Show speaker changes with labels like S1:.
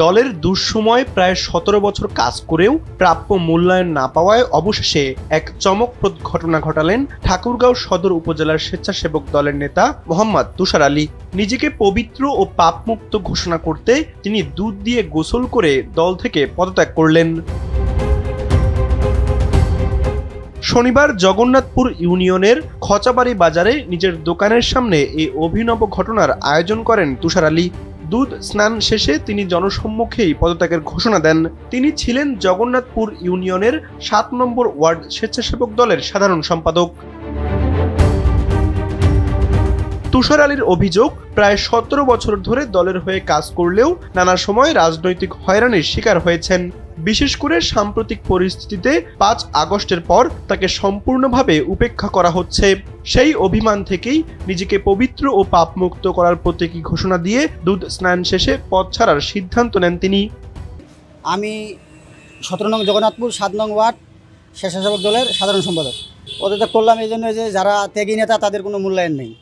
S1: দলের দুঃসময় প্রায় ১৭ বছর কাজ করেও প্রাপ্য মূল্যায়ন না পাওয়ায় অবশেষে এক চমকপ্রদ ঘটনা ঘটালেন ঠাকুরগাঁও সদর উপজেলার স্বেচ্ছাসেবক দলের নেতা মোহাম্মদ তুষার আলী। নিজেকে পবিত্র ও পাপমুক্ত ঘোষণা করতে তিনি দুধ দিয়ে গোসল করে দল থেকে পদত্যাগ করলেন। শনিবার জগন্নাথপুর ইউনিয়নের খচাবাড়ি বাজারে নিজের দোকানের সামনে এই অভিনব ঘটনার আয়োজন করেন তুষার আলী। দুধ স্নান শেষে তিনি জনসম্মুখেই পদত্যাগের ঘোষণা দেন। তিনি ছিলেন জগন্নাথপুর ইউনিয়নের ৭ নম্বর ওয়ার্ড স্বেচ্ছাসেবক দলের সাধারণ সম্পাদক। তুষার আলীর অভিযোগ, প্রায় ১৭ বছর ধরে দলের হয়ে কাজ করলেও নানা সময় রাজনৈতিক হয়রানির শিকার হয়েছেন। বিশেষ করে সাম্প্রতিক পরিস্থিতিতে ৫ আগস্টের পর তাকে সম্পূর্ণভাবে উপেক্ষা করা হচ্ছে। সেই অভিমান থেকেই নিজেকে পবিত্র ও পাপমুক্ত করার প্রতীকী ঘোষণা দিয়ে দুধ স্নান শেষে পদ ছাড়ার সিদ্ধান্ত নেন তিনি।
S2: আমি ১৭ নং জগন্নাথপুর ৭ নং ওয়ার্ড স্বেচ্ছাসেবক দলের সাধারণ সম্পাদক। পদত্যাগ করলাম এই জন্য যে যারা ত্যাগী নেতা তাদের কোনো মূল্যায়ন নেই।